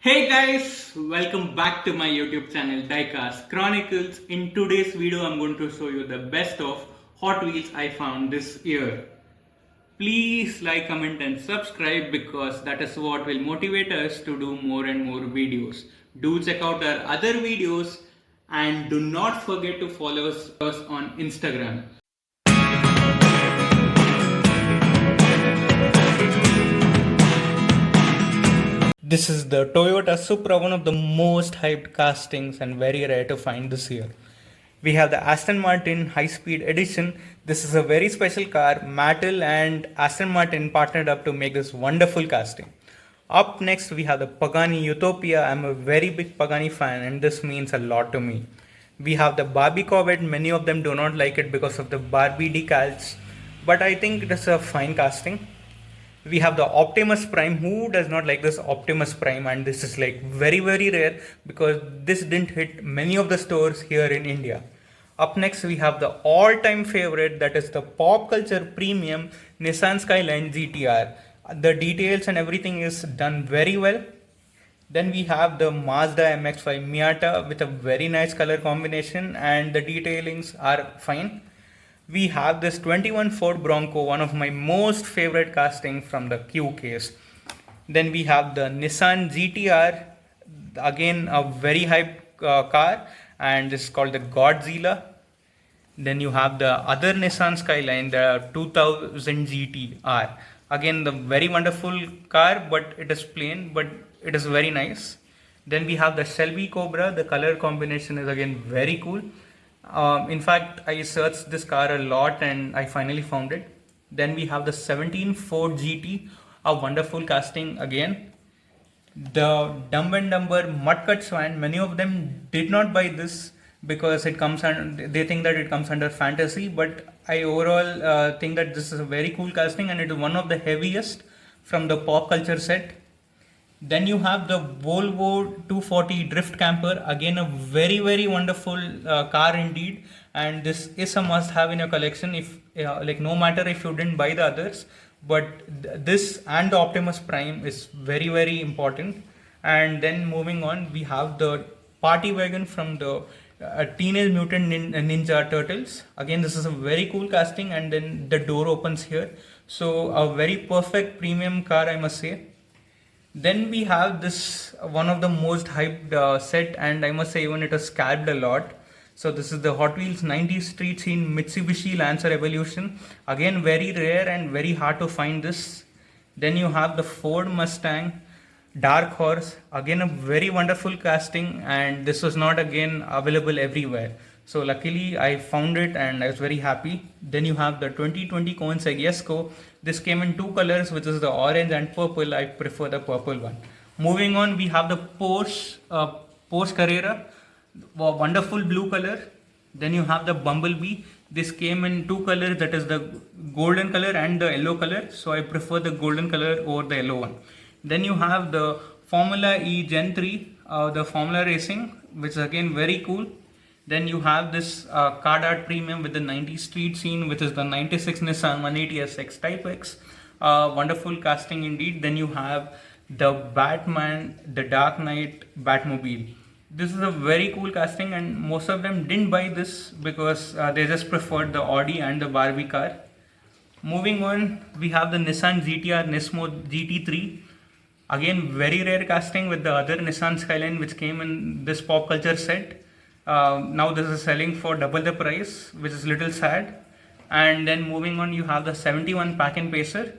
Hey guys, welcome back to my YouTube channel Diecast Chronicles. In today's video, I'm going to show you the best of Hot Wheels I found this year. Please like, comment, and subscribe because that is what will motivate us to do more and more videos. Do check out our other videos and do not forget to follow us on Instagram. This is the Toyota Supra, one of the most hyped castings and very rare to find this year. We have the Aston Martin High Speed Edition. This is a very special car. Mattel and Aston Martin partnered up to make this wonderful casting. Up next, we have the Pagani Utopia. I'm a very big Pagani fan, and this means a lot to me. We have the Barbie Corvette. Many of them do not like it because of the Barbie decals, but I think it is a fine casting. We have the Optimus Prime. Who does not like this Optimus Prime? And this is like very rare because this didn't hit many of the stores here in India. Up next, we have the all-time favorite, that is the pop culture premium Nissan Skyline GTR. The details and everything is done very well. Then we have the Mazda MX-5 Miata with a very nice color combination, and the detailings are fine. We have this 21 Ford Bronco, one of my most favorite casting from the Q case. Then we have the Nissan GTR, again a very hyped car, and this is called the Godzilla. Then you have the other Nissan Skyline, the 2000 GTR. Again, the very wonderful car, but it is plain, but it is very nice. Then we have the Shelby Cobra. The color combination is again very cool. In fact, I searched this car a lot and I finally found it. Then we have the 17 Ford GT, a wonderful casting again. The Dumb and Dumber Mudcut Swan, many of them did not buy this because it comes under, they think that it comes under fantasy, but I overall think that this is a very cool casting and it is one of the heaviest from the pop culture set. Then you have the Volvo 240 Drift Camper, again a very wonderful car indeed, and this is a must have in your collection if like no matter if you didn't buy the others, but this and the Optimus Prime is very important. And then moving on, we have the party wagon from the Teenage Mutant Ninja Turtles. Again, this is a very cool casting, and then the door opens here, so a very perfect premium car, I must say. Then we have this one of the most hyped set, and I must say even it was scalped a lot. So this is the Hot Wheels 90s Street Scene Mitsubishi Lancer Evolution. Again, very rare and very hard to find this. Then you have the Ford Mustang Dark Horse. Again, a very wonderful casting, and this was not again available everywhere. So luckily I found it and I was very happy. Then you have the 2020 Koenigsegg Jesko. This came in two colors, which is the orange and purple. I prefer the purple one. Moving on, we have the Porsche Carrera, wonderful blue color. Then you have the Bumblebee. This came in two colors, that is the golden color and the yellow color. So I prefer the golden color over the yellow one. Then you have the Formula E Gen 3, the Formula Racing, which is again very cool. Then you have this Card Art Premium with the 90s Street Scene, which is the 96 Nissan 180SX Type X. Wonderful casting indeed. Then you have the Batman, the Dark Knight Batmobile. This is a very cool casting, and most of them didn't buy this because they just preferred the Audi and the Barbie car. Moving on, we have the Nissan GTR Nismo GT3. Again, very rare casting with the other Nissan Skyline, which came in this pop culture set. Now this is selling for double the price, which is little sad. And then moving on, you have the 71 Pack-In Pacer.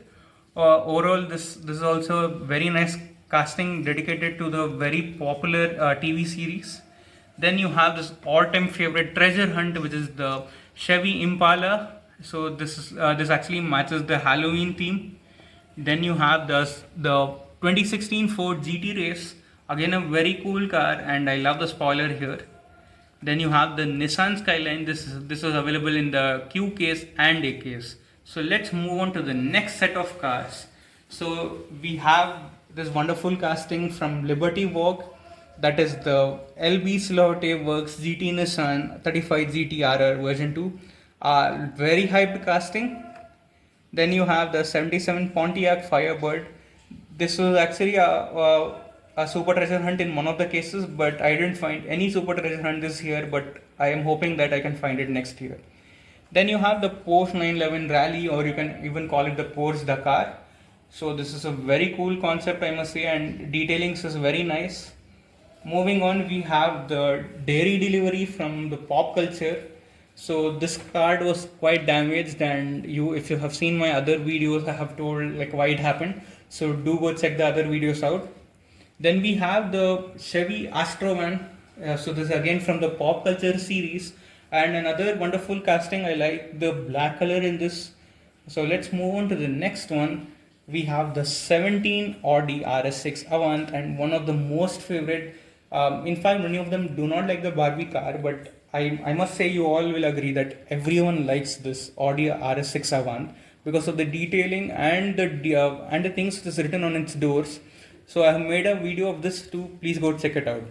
Overall, this is also a very nice casting dedicated to the very popular TV series. Then you have this all-time favorite treasure hunt, which is the Chevy Impala. So this actually matches the Halloween theme. Then you have the 2016 Ford GT Race. Again, a very cool car, and I love the spoiler here. Then you have the Nissan Skyline. This was available in the Q case and A case. So let's move on to the next set of cars. So we have this wonderful casting from Liberty Vogue, that is the LB Slote Works GT Nissan 35 GTRR version 2. Very hyped casting. Then you have the 77 Pontiac Firebird. This was actually a a super treasure hunt in one of the cases, but I didn't find any super treasure hunt this year, but I am hoping that I can find it next year. Then you have the Porsche 911 Rally, or you can even call it the Porsche Dakar. So this is a very cool concept, I must say, and detailings is very nice. Moving on, we have the dairy delivery from the pop culture. So this card was quite damaged, and if you have seen my other videos, I have told like why it happened. So do go check the other videos out. Then we have the Chevy Astrovan. So this is again from the pop culture series, and another wonderful casting. I like the black color in this. So let's move on to the next one. We have the 17 Audi RS6 Avant, and one of the most favorite. In fact, many of them do not like the Barbie car, but I must say you all will agree that everyone likes this Audi RS6 Avant because of the detailing and the things that is written on its doors. So I have made a video of this too. Please go check it out.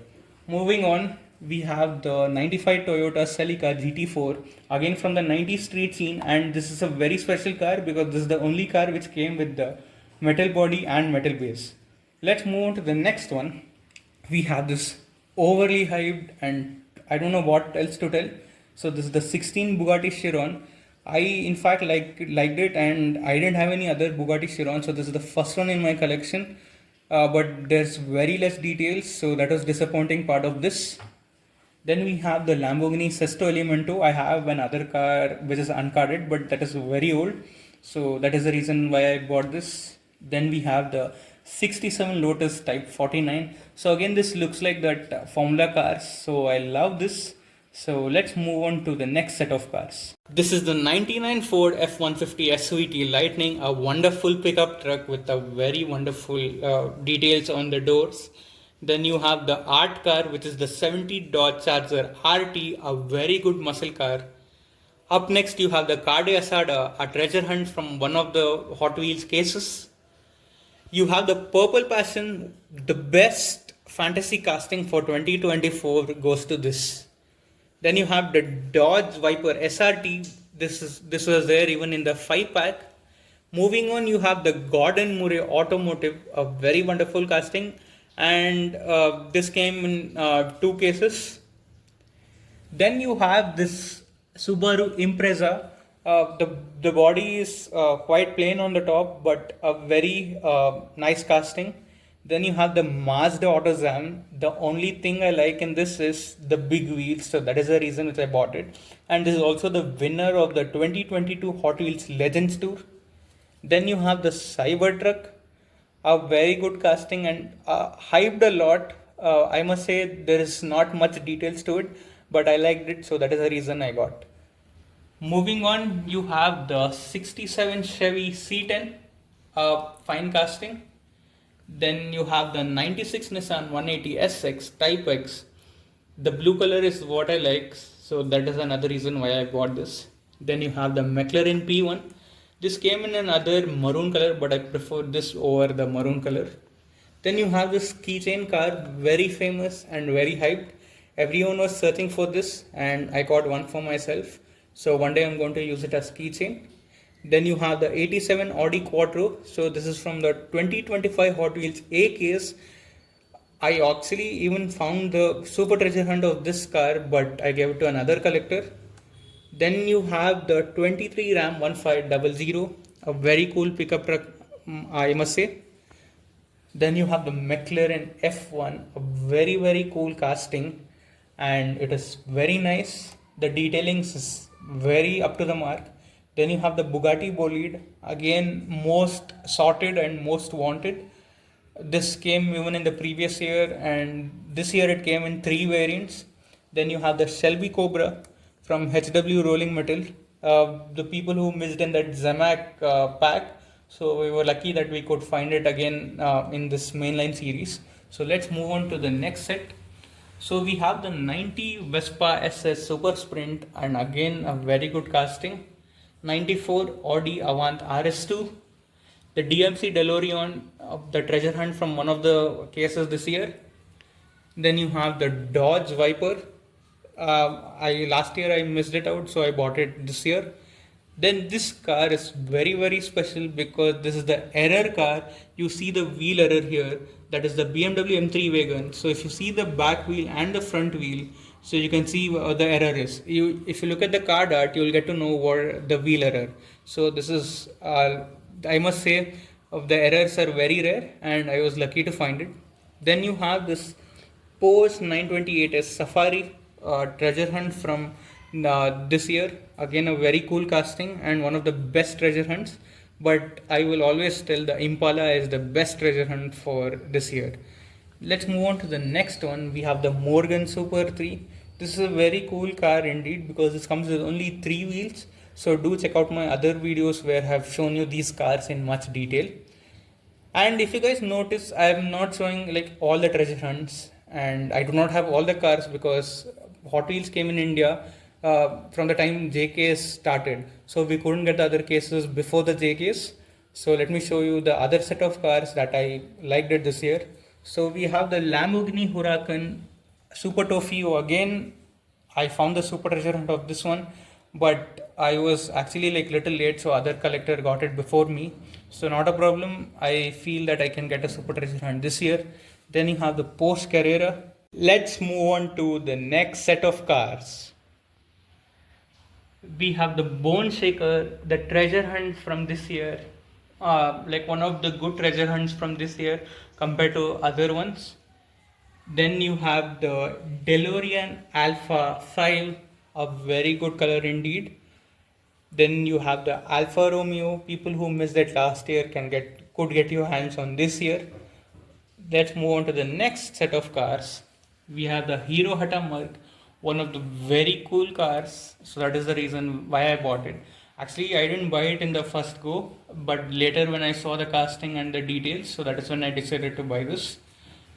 Moving on, we have the 95 Toyota Celica GT4, again from the 90s street scene, and this is a very special car because this is the only car which came with the metal body and metal base. Let's move on to the next one. We have this overly hyped, and I don't know what else to tell. So this is the 16 Bugatti Chiron. I in fact liked it, and I didn't have any other Bugatti Chiron, so this is the first one in my collection. But there's very less details, so that was disappointing part of this. Then we have the Lamborghini Sesto Elemento. I have another car which is uncarded, but that is very old, so that is the reason why I bought this. Then we have the 67 Lotus Type 49. So again, this looks like that Formula cars, so I love this. So let's move on to the next set of cars. This is the 99 Ford F-150 SVT Lightning, a wonderful pickup truck with a very wonderful details on the doors. Then you have the art car, which is the 70 Dodge Charger RT, a very good muscle car. Up next you have the Cade Asada, a treasure hunt from one of the Hot Wheels cases. You have the Purple Passion, the best fantasy casting for 2024 goes to this. Then you have the Dodge Viper SRT. This was there even in the 5-pack. Moving on, you have the Gordon Murray Automotive, a very wonderful casting, and this came in 2 cases. Then you have this Subaru Impreza. The body is quite plain on the top, but a very nice casting. Then you have the Mazda AutoZam. The only thing I like in this is the big wheels, so that is the reason which I bought it. And this is also the winner of the 2022 Hot Wheels Legends Tour. Then you have the Cybertruck, a very good casting and hyped a lot. I must say there is not much details to it, but I liked it, so that is the reason I got. Moving on, you have the 67 Chevy C10, fine casting. Then you have the 96 Nissan 180 SX Type X. The blue color is what I like, so that is another reason why I bought this. Then you have the McLaren P1. This came in another maroon color, but I prefer this over the maroon color. Then you have this keychain car, very famous and very hyped. Everyone was searching for this, and I got one for myself. So one day I'm going to use it as keychain. Then you have the 87 Audi Quattro. So this is from the 2025 Hot Wheels A case. I actually even found the super treasure hunt of this car, but I gave it to another collector. Then you have the 23 Ram 1500, a very cool pickup truck, I must say. Then you have the McLaren F1, a very cool casting, and it is very nice. The detailings is very up to the mark. Then you have the Bugatti Bolide, again most sorted and most wanted. This came even in the previous year, and this year it came in 3 variants. Then you have the Shelby Cobra from HW Rolling Metal. The people who missed in that Zamac pack, so we were lucky that we could find it again in this mainline series. So let's move on to the next set. So we have the 90 Vespa SS Super Sprint, and again a very good casting. 94 Audi Avant RS2, the DMC DeLorean, the treasure hunt from one of the cases this year. Then you have the Dodge Viper. Last year I missed it out, so I bought it this year. Then this car is very special because this is the error car. You see the wheel error here. That is the BMW M3 wagon. So if you see the back wheel and the front wheel, so you can see what the error is. If you look at the card art, you will get to know what the wheel error. So this is, I must say, the errors are very rare, and I was lucky to find it. Then you have this post 928s Safari treasure hunt from this year. Again, a very cool casting and one of the best treasure hunts. But I will always tell the Impala is the best treasure hunt for this year. Let's move on to the next one. We have the Morgan Super 3. This is a very cool car indeed because this comes with only 3 wheels. So do check out my other videos where I have shown you these cars in much detail. And if you guys notice, I am not showing like all the treasure hunts, and I do not have all the cars because Hot Wheels came in India from the time JKS started. So we couldn't get the other cases before the JKS. So let me show you the other set of cars that I liked it this year. So we have the Lamborghini Huracan Super Tofio. Again, I found the super treasure hunt of this one, but I was actually like little late, so other collector got it before me. So not a problem. I feel that I can get a super treasure hunt this year. Then you have the Porsche Carrera. Let's move on to the next set of cars. We have the Bone Shaker, the treasure hunt from this year. Like one of the good treasure hunts from this year compared to other ones. Then you have the DeLorean Alpha 5, a very good color indeed. Then you have the Alfa Romeo. People who missed it last year could get your hands on this year. Let's move on to the next set of cars. We have the Hero Hata Merc, one of the very cool cars. So that is the reason why I bought it. Actually, I didn't buy it in the first go, but later when I saw the casting and the details, so that is when I decided to buy this.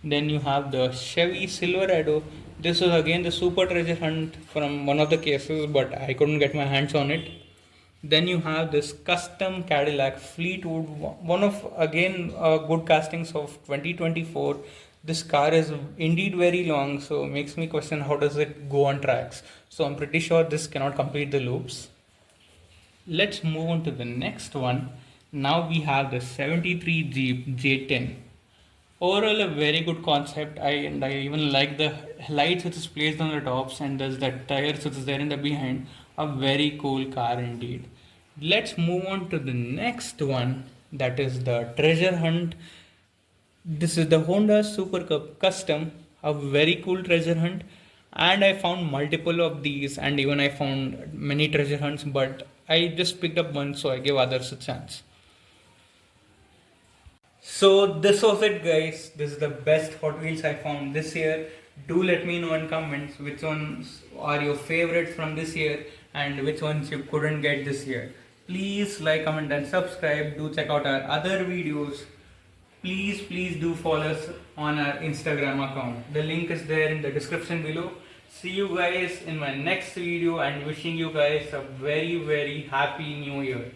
Then you have the Chevy Silverado. This is again the super treasure hunt from one of the cases, but I couldn't get my hands on it. Then you have this custom Cadillac Fleetwood, one of again good castings of 2024. This car is indeed very long, so makes me question how does it go on tracks. So I'm pretty sure this cannot complete the loops. Let's move on to the next one. Now we have the 73 Jeep J10. Overall, a very good concept. I even like the lights which is placed on the tops, and there's that tires which is there in the behind. A very cool car indeed. Let's move on to the next one. That is the treasure hunt. This is the Honda Super Cup Custom. A very cool treasure hunt, and I found multiple of these, and even I found many treasure hunts. But I just picked up one, so I gave others a chance. So this was it, guys. This is the best Hot Wheels I found this year. Do let me know in comments which ones are your favorite from this year and which ones you couldn't get this year. Please like, comment and subscribe. Do check out our other videos. Please do follow us on our Instagram account. The link is there in the description below. See you guys in my next video and wishing you guys a very happy new year.